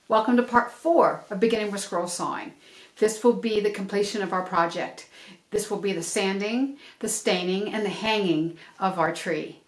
Welcome to part 4 of Beginning with Scroll Sawing. This will be the completion of our project. This will be the sanding, the staining, and the hanging of our tree.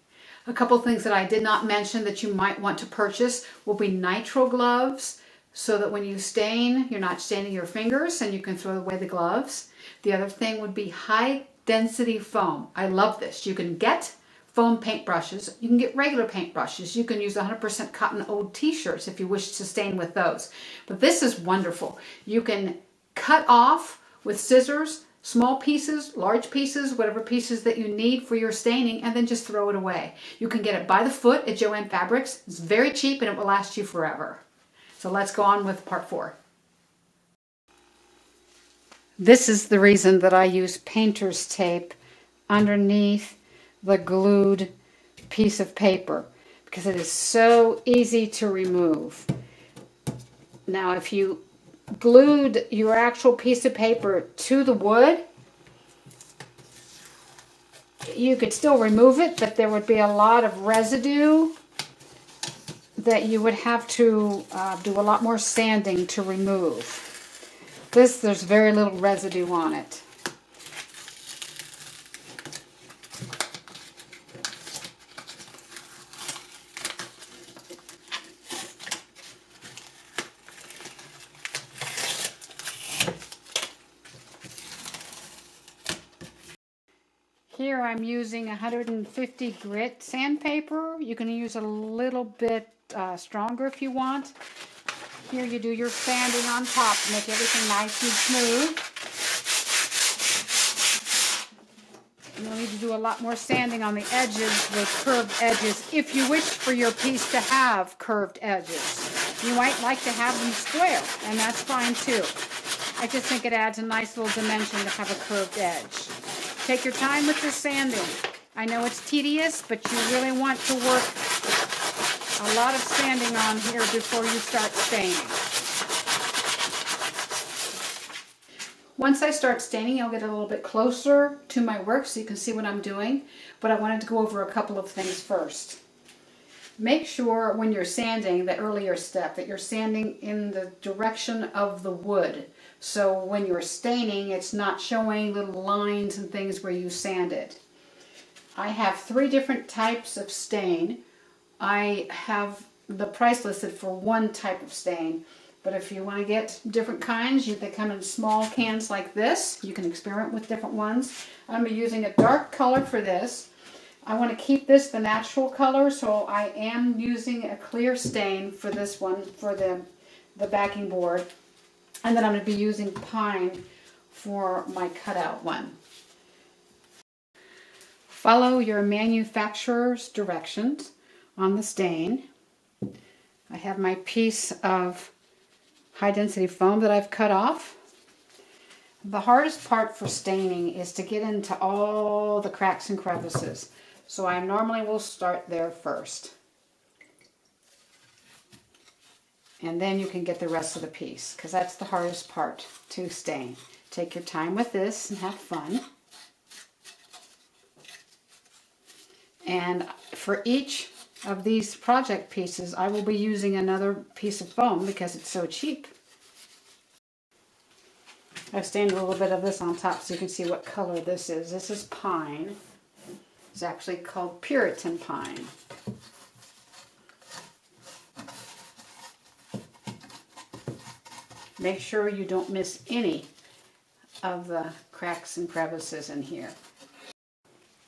A couple things that I did not mention that you might want to purchase will be nitrile gloves, so that when you stain, you're not staining your fingers and you can throw away the gloves. The other thing would be high density foam. I love this. You can get foam paintbrushes. You can get regular paintbrushes. You can use 100% cotton old t-shirts if you wish to stain with those. But this is wonderful. You can cut off with scissors small pieces, large pieces, whatever pieces that you need for your staining, and then just throw it away. You can get it by the foot at Joann Fabrics. It's very cheap and it will last you forever. So let's go on with part 4. This is the reason that I use painter's tape underneath the glued piece of paper, because it is so easy to remove. Now if you glued your actual piece of paper to the wood, you could still remove it, but there would be a lot of residue that you would have to do a lot more sanding to remove. There's very little residue on it. Here I'm using 150 grit sandpaper. You can use a little bit stronger if you want. Here you do your sanding on top to make everything nice and smooth. You'll need to do a lot more sanding on the edges, the curved edges, if you wish for your piece to have curved edges. You might like to have them square, and that's fine too. I just think it adds a nice little dimension to have a curved edge. Take your time with the sanding. I know it's tedious, but you really want to work a lot of sanding on here before you start staining. Once I start staining, I'll get a little bit closer to my work so you can see what I'm doing, but I wanted to go over a couple of things first. Make sure when you're sanding, the earlier step, that you're sanding in the direction of the wood. So when you're staining, it's not showing little lines and things where you sanded. I have 3 different types of stain. I have the price listed for one type of stain, but if you want to get different kinds, they come in small cans like this. You can experiment with different ones. I'm going to be using a dark color for this. I want to keep this the natural color, so I am using a clear stain for this one, for the backing board. And then I'm going to be using pine for my cutout one. Follow your manufacturer's directions on the stain. I have my piece of high density foam that I've cut off. The hardest part for staining is to get into all the cracks and crevices. So I normally will start there first. And then you can get the rest of the piece, because that's the hardest part to stain. Take your time with this and have fun. And for each of these project pieces, I will be using another piece of foam because it's so cheap. I've stained a little bit of this on top so you can see what color this is. This is pine. It's actually called Puritan pine. Make sure you don't miss any of the cracks and crevices in here.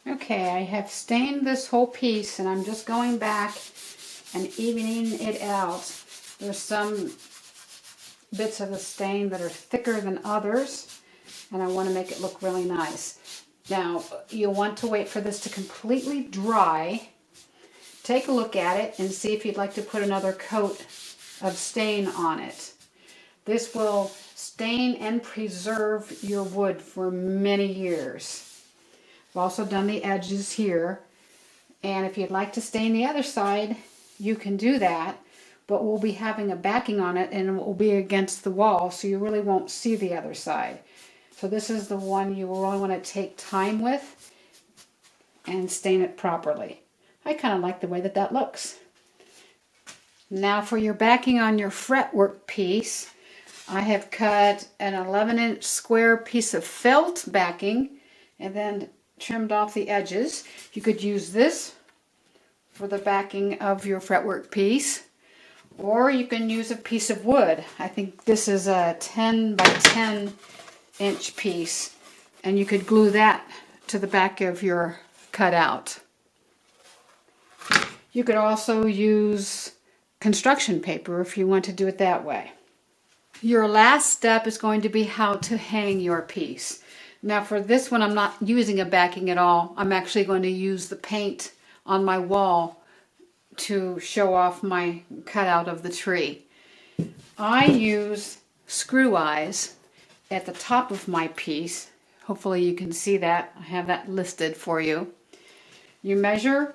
Okay, I have stained this whole piece and I'm just going back and evening it out. There's some bits of the stain that are thicker than others, and I want to make it look really nice. Now, you'll want to wait for this to completely dry. Take a look at it and see if you'd like to put another coat of stain on it. This will stain and preserve your wood for many years. I've also done the edges here, and if you'd like to stain the other side, you can do that, but we'll be having a backing on it and it will be against the wall, so you really won't see the other side. So this is the one you will really want to take time with and stain it properly. I kind of like the way that looks. Now for your backing on your fretwork piece, I have cut an 11-inch square piece of felt backing and then trimmed off the edges. You could use this for the backing of your fretwork piece, or you can use a piece of wood. I think this is a 10 by 10 inch piece, and you could glue that to the back of your cutout. You could also use construction paper if you want to do it that way. Your last step is going to be how to hang your piece. Now for this one, I'm not using a backing at all. I'm actually going to use the paint on my wall to show off my cutout of the tree. I use screw eyes at the top of my piece. Hopefully you can see that. I have that listed for you. You measure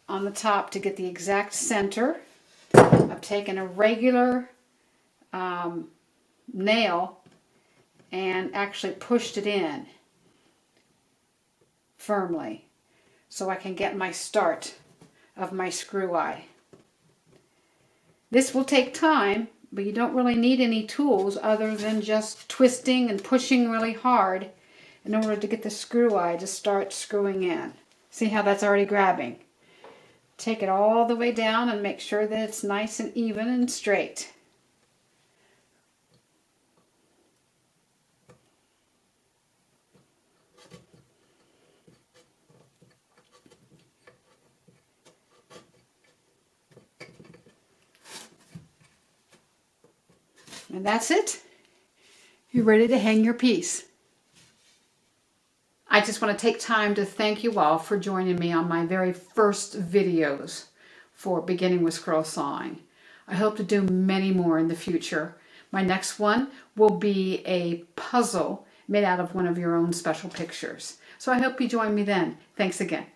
on the top to get the exact center. I've taken a regular nail and actually pushed it in firmly so I can get my start of my screw eye. This will take time, but you don't really need any tools other than just twisting and pushing really hard in order to get the screw eye to start screwing in. See how that's already grabbing? Take it all the way down and make sure that it's nice and even and straight. And that's it. You're ready to hang your piece. I just want to take time to thank you all for joining me on my very first videos for beginning with scroll sawing. I hope to do many more in the future. My next one will be a puzzle made out of one of your own special pictures. So I hope you join me then. Thanks again.